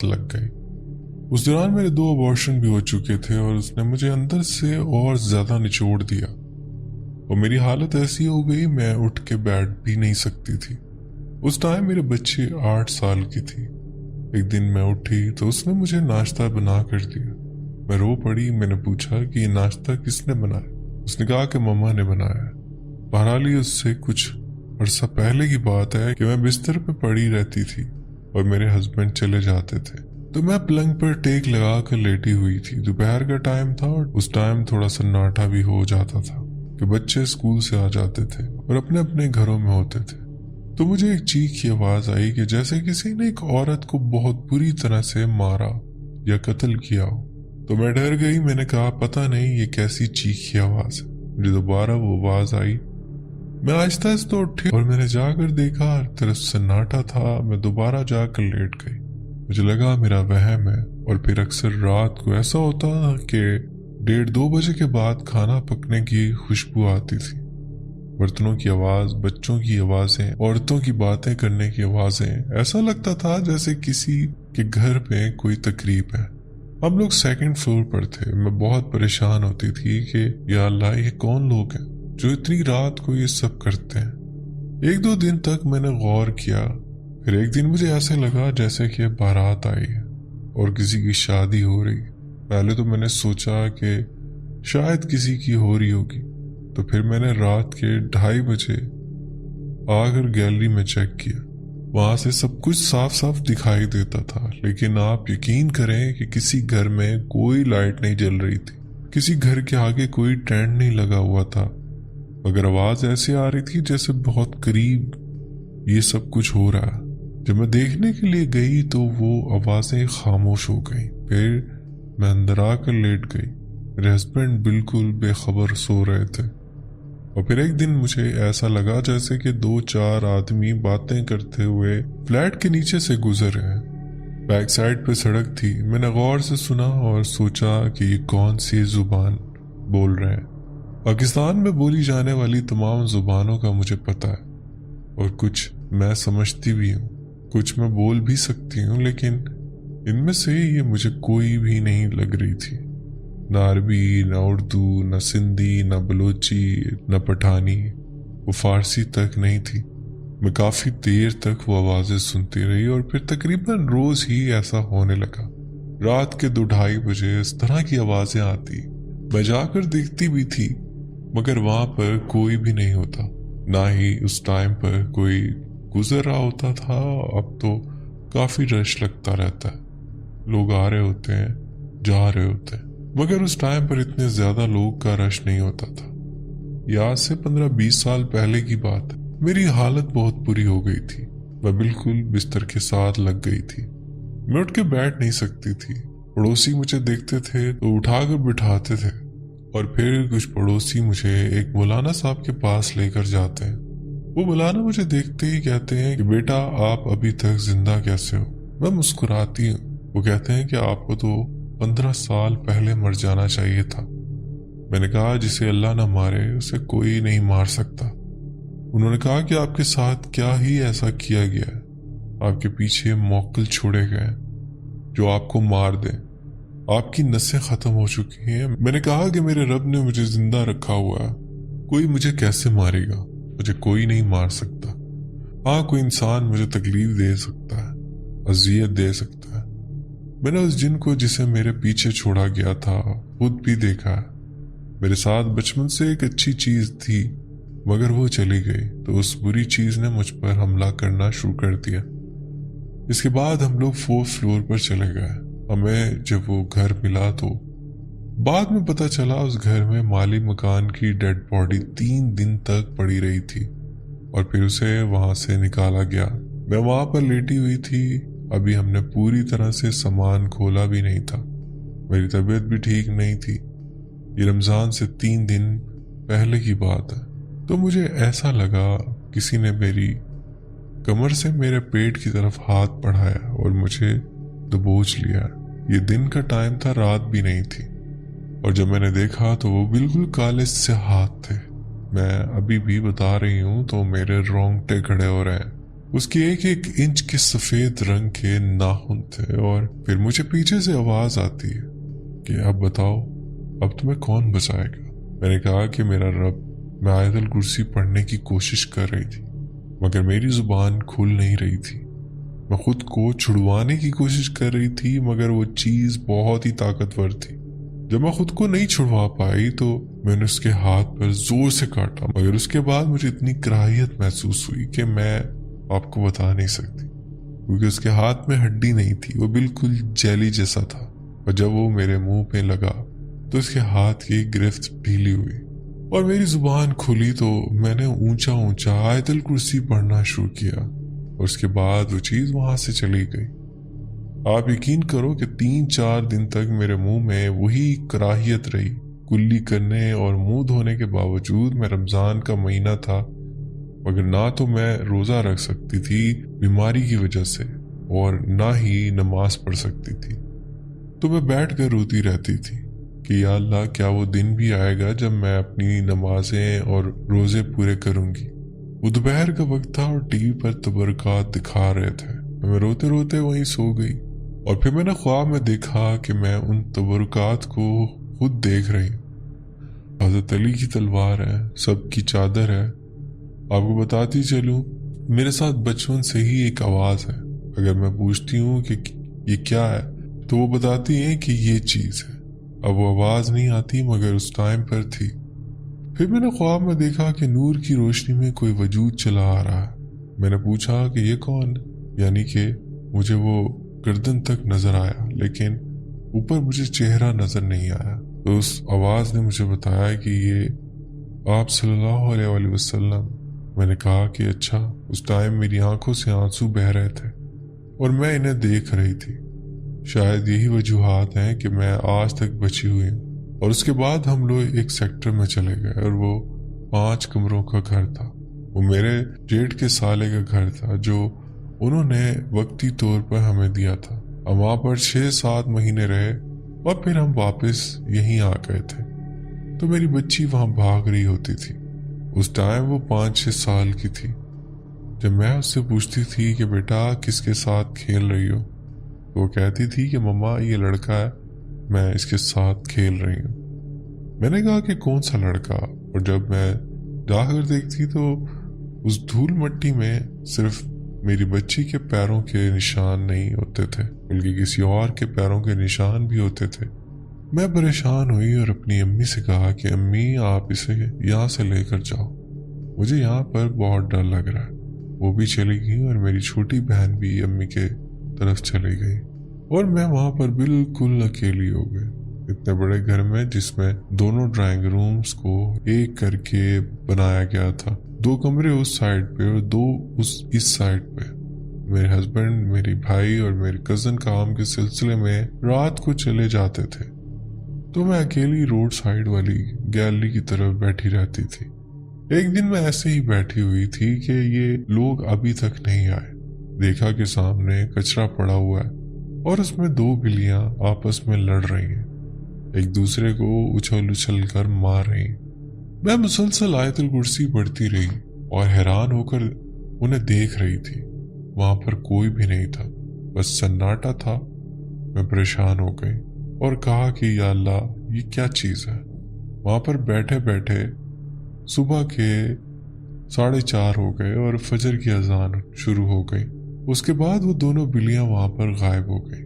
लग गई। उस दौरान मेरे 2 अबॉर्शन भी हो चुके थे और उसने मुझे अंदर से और ज्यादा निचोड़ दिया और मेरी हालत ऐसी हो गई मैं उठ के बैठ भी नहीं सकती थी। उस टाइम मेरे बच्चे 8 साल की थी। एक दिन मैं उठी तो उसने मुझे नाश्ता बना कर दिया। मैं रो पड़ी। मैंने पूछा कि ये नाश्ता किसने बनाया। उसने कहा कि मम्मा ने बनाया है। बहरहाल ये उससे कुछ अरसा पहले की बात है कि मैं बिस्तर पे पड़ी रहती थी और मेरे हस्बैंड चले जाते थे तो मैं पलंग पर टेक लगा कर लेटी हुई थी। दोपहर का टाइम था और उस टाइम थोड़ा सन्नाटा भी हो जाता था कि बच्चे स्कूल से आ जाते थे और अपने अपने घरों में होते थे। तो मुझे एक चीख की आवाज आई कि जैसे किसी ने एक औरत को बहुत बुरी तरह से मारा या कत्ल किया हो। तो मैं डर गई। मैंने कहा पता नहीं ये कैसी चीख की आवाज है। मुझे दोबारा वो आवाज आई। मैं आहिस्ता आहिस्ता उठी और मैंने जाकर देखा हर तरफ सन्नाटा था। मैं दोबारा जाकर लेट गई। मुझे लगा मेरा वहम है। और फिर अक्सर रात को ऐसा होता कि 1:30-2 बजे के बाद खाना पकने की खुशबू आती थी। बर्तनों की आवाज, बच्चों की आवाजें, औरतों की बातें करने की आवाजें। ऐसा लगता था जैसे किसी के घर पे कोई तकरीब है। हम लोग 2nd फ्लोर पर थे। मैं बहुत परेशान होती थी कि या अल्लाह ये कौन लोग हैं जो इतनी रात को ये सब करते हैं। 1-2 दिन तक मैंने गौर किया। फिर एक दिन मुझे ऐसे लगा जैसे कि बारात आई है और किसी की शादी हो रही। पहले तो मैंने सोचा कि शायद किसी की हो रही होगी। तो फिर मैंने रात के 2:30 बजे आकर गैलरी में चेक किया। वहां से सब कुछ साफ साफ दिखाई देता था, लेकिन आप यकीन करें कि किसी घर में कोई लाइट नहीं जल रही थी। किसी घर के आगे कोई टेंट नहीं लगा हुआ था, मगर आवाज ऐसे आ रही थी जैसे बहुत करीब ये सब कुछ हो रहा है। जब मैं देखने के लिए गई तो वो आवाजें खामोश हो गई। फिर मैं अंदर आकर लेट गई। मेरे हस्बैंड बिल्कुल बेखबर सो रहे थे और फिर एक दिन मुझे ऐसा लगा जैसे कि 2-4 आदमी बातें करते हुए फ्लैट के नीचे से गुजर रहे हैं। बैक साइड पे सड़क थी। मैंने गौर से सुना और सोचा कि ये कौन सी जुबान बोल रहे हैं। पाकिस्तान में बोली जाने वाली तमाम जुबानों का मुझे पता है और कुछ मैं समझती भी हूँ, कुछ मैं बोल भी सकती हूँ, लेकिन इनमें से ये मुझे कोई भी नहीं लग रही थी। न अरबी, न उर्दू, न सिंधी, न बलोची, न पठानी, वो फारसी तक नहीं थी। मैं काफी देर तक वो आवाजें सुनती रही और फिर तकरीबन रोज ही ऐसा होने लगा। रात के 2-2:30 बजे इस तरह की आवाजें आती। मैं जाकर देखती भी थी, मगर वहां पर कोई भी नहीं होता। ना ही उस टाइम पर कोई गुजर रहा होता था। अब तो काफी रश लगता रहता है, लोग आ रहे होते हैं, जा रहे होते हैं, मगर उस टाइम पर इतने ज्यादा लोग का रश नहीं होता था। ये आज से 15-20 साल पहले की बात है। मेरी हालत बहुत बुरी हो गई थी। मैं बिल्कुल बिस्तर के साथ लग गई थी। मैं उठ के बैठ नहीं सकती थी। पड़ोसी मुझे देखते थे तो उठाकर बिठाते थे और फिर कुछ पड़ोसी मुझे एक मौलाना साहब के पास लेकर जाते हैं। वो मौलाना मुझे देखते ही कहते हैं कि बेटा आप अभी तक जिंदा कैसे हो। मैं मुस्कुराती हूँ। वो कहते हैं कि आपको तो 15 साल पहले मर जाना चाहिए था। मैंने कहा जिसे अल्लाह ना मारे उसे कोई नहीं मार सकता। उन्होंने कहा कि आपके साथ क्या ही ऐसा किया गया है, आपके पीछे मौक्किल छोड़े गए जो आपको मार दें, आपकी नसें खत्म हो चुकी हैं। मैंने कहा कि मेरे रब ने मुझे जिंदा रखा हुआ है, कोई मुझे कैसे मारेगा, मुझे कोई नहीं मार सकता। हाँ, कोई इंसान मुझे तकलीफ दे सकता है, अजियत दे सकता है। मैंने उस जिन को जिसे मेरे पीछे छोड़ा गया था खुद भी देखा है। मेरे साथ बचपन से एक अच्छी चीज थी, मगर वो चली गई तो उस बुरी चीज ने मुझ पर हमला करना शुरू कर दिया। इसके बाद हम लोग 4th फ्लोर पर चले गए। हमें जब वो घर मिला तो बाद में पता चला उस घर में माली मकान की डेड बॉडी 3 दिन तक पड़ी रही थी और फिर उसे वहां से निकाला गया। मैं वहां पर लेटी हुई थी। अभी हमने पूरी तरह से सामान खोला भी नहीं था। मेरी तबीयत भी ठीक नहीं थी। ये रमजान से 3 दिन पहले की बात है। तो मुझे ऐसा लगा किसी ने मेरी कमर से मेरे पेट की तरफ हाथ बढ़ाया और मुझे दबोच लिया। ये दिन का टाइम था, रात भी नहीं थी। और जब मैंने देखा तो वो बिल्कुल काले से हाथ थे। मैं अभी भी बता रही हूँ तो मेरे रोंगटे खड़े हो रहे हैं। उसके एक एक इंच के सफेद रंग के नाखून थे। और फिर मुझे पीछे से आवाज आती है कि अब बताओ, अब तुम्हें कौन बचाएगा। मैंने कहा कि मेरा रब। मैं आयतुल कुर्सी पढ़ने की कोशिश कर रही थी मगर मेरी जुबान खुल नहीं रही थी। मैं खुद को छुड़वाने की कोशिश कर रही थी मगर वो चीज बहुत ही ताकतवर थी। जब मैं खुद को नहीं छुड़वा पाई तो मैंने उसके हाथ पर जोर से काटा, मगर उसके बाद मुझे इतनी कराहियत महसूस हुई कि मैं आपको बता नहीं सकती, क्योंकि उसके हाथ में हड्डी नहीं थी, वो बिल्कुल जेली जैसा था। और जब वो मेरे मुंह पे लगा तो उसके हाथ की गिरफ्त ढीली हुई और मेरी जुबान खुली तो मैंने ऊंचा ऊंचा आयतुल कुर्सी पढ़ना शुरू किया और उसके बाद वो चीज वहां से चली गई। आप यकीन करो कि 3-4 दिन तक मेरे मुंह में वही कराहियत रही। कुल्ली करने और मुंह धोने के बावजूद मैं रमजान का महीना था, मगर ना तो मैं रोजा रख सकती थी बीमारी की वजह से और ना ही नमाज पढ़ सकती थी। तो मैं बैठ कर रोती रहती थी कि या अल्लाह, क्या वो दिन भी आएगा जब मैं अपनी नमाजें और रोजे पूरे करूंगी। वो दोपहर का वक्त था और टीवी पर तबरकात दिखा रहे थे। मैं रोते रोते वहीं सो गई और फिर मैंने ख्वाब में देखा कि मैं उन तबरकात को खुद देख रही हूँ। हज़रत अली की तलवार है, सबकी चादर है। आपको बताती चलूं, मेरे साथ बचपन से ही एक आवाज है। अगर मैं पूछती हूँ कि ये क्या है तो वो बताती है कि ये चीज है। अब वो आवाज नहीं आती मगर उस टाइम पर थी। फिर मैंने ख्वाब में देखा कि नूर की रोशनी में कोई वजूद चला आ रहा है। मैंने पूछा कि ये कौन, यानी कि मुझे वो गर्दन तक नजर आया लेकिन ऊपर मुझे चेहरा नजर नहीं आया। तो उस आवाज ने मुझे बताया कि ये आप सल्लल्लाहु अलैहि वसल्लम। मैंने कहा कि अच्छा। उस टाइम मेरी आंखों से आंसू बह रहे थे और मैं इन्हें देख रही थी। शायद यही वजूहात हैं कि मैं आज तक बची हुई हूँ। और उसके बाद हम लोग एक सेक्टर में चले गए और वो 5 कमरों का घर था। वो मेरे जेठ के साले का घर था जो उन्होंने वक्ती तौर पर हमें दिया था। हम वहाँ पर 6-7 महीने रहे और फिर हम वापस यहीं आ गए थे। तो मेरी बच्ची वहाँ भाग रही होती थी। उस टाइम वो 5-6 साल की थी। जब मैं उससे पूछती थी कि बेटा किसके साथ खेल रही हो, तो वो कहती थी कि मम्मा ये लड़का है, मैं इसके साथ खेल रही हूँ। मैंने कहा कि कौन सा लड़का। और जब मैं जाकर देखती तो उस धूल मट्टी में सिर्फ मेरी बच्ची के पैरों के निशान नहीं होते थे बल्कि किसी और के पैरों के निशान भी होते थे। मैं परेशान हुई और अपनी अम्मी से कहा कि अम्मी आप इसे यहाँ से लेकर जाओ, मुझे यहाँ पर बहुत डर लग रहा है। वो भी चली गई और मेरी छोटी बहन भी अम्मी के तरफ चली गई और मैं वहाँ पर बिल्कुल अकेली हो गई। इतने बड़े घर में जिसमें दोनों ड्राइंग रूम्स को एक करके बनाया गया था, 2 कमरे उस साइड पे और 2 इस साइड पे। मेरे हस्बैंड, मेरी भाई और मेरे कजन काम के सिलसिले में रात को चले जाते थे, तो मैं अकेली रोड साइड वाली गैलरी की तरफ बैठी रहती थी। एक दिन मैं ऐसे ही बैठी हुई थी कि ये लोग अभी तक नहीं आए। देखा कि सामने कचरा पड़ा हुआ है और उसमें 2 बिल्लियां आपस में लड़ रही हैं, एक दूसरे को उछल उछल कर मार रही हैं। मैं मुसलसल आयतुल कुर्सी पढ़ती रही और हैरान होकर उन्हें देख रही थी। वहां पर कोई भी नहीं था, बस सन्नाटा था। मैं परेशान हो गई और कहा कि या अल्लाह, ये क्या चीज है। वहां पर बैठे बैठे सुबह के 4:30 हो गए और फजर की अजान शुरू हो गई। उसके बाद वो दोनों बिल्लियां वहां पर गायब हो गई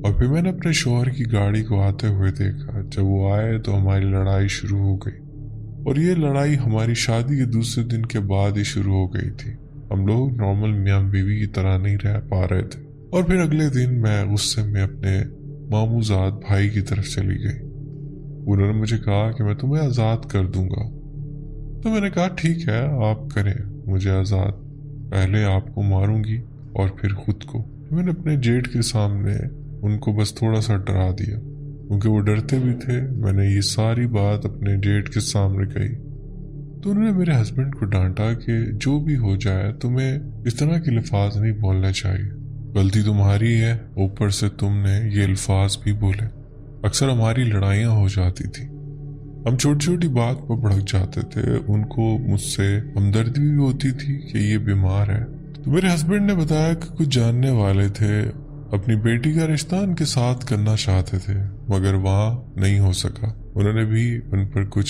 और फिर मैंने अपने शौहर की गाड़ी को आते हुए देखा। जब वो आए तो हमारी लड़ाई शुरू हो गई और ये लड़ाई हमारी शादी के दूसरे दिन के बाद ही शुरू हो गई थी। हम लोग नॉर्मल मियाँ बीवी की तरह नहीं रह पा रहे थे। और फिर अगले दिन मैं गुस्से में अपने मामूजाद भाई की तरफ चली गई। उन्होंने मुझे कहा कि मैं तुम्हें आज़ाद कर दूंगा। तो मैंने कहा ठीक है, आप करें मुझे आज़ाद, पहले आपको मारूंगी और फिर खुद को। तो मैंने अपने जेठ के सामने उनको बस थोड़ा सा डरा दिया, क्योंकि वो डरते भी थे। मैंने ये सारी बात अपने जेठ के सामने कही तो उन्होंने मेरे हस्बैंड को डांटा कि जो भी हो जाए तुम्हें इस तरह के अल्फाज नहीं बोलने चाहिए, गलती तुम्हारी है, ऊपर से तुमने ये अल्फाज भी बोले। अक्सर हमारी लड़ाइयाँ हो जाती थी, हम छोटी छोटी बात पर भड़क जाते थे। उनको मुझसे हमदर्दी भी होती थी कि ये बीमार है, تو میرے ہسبینڈ نے بتایا کہ کچھ جاننے والے تھے، اپنی بیٹی کا رشتہ ان کے ساتھ کرنا چاہتے تھے مگر وہاں نہیں ہو سکا۔ انہوں نے بھی ان پر کچھ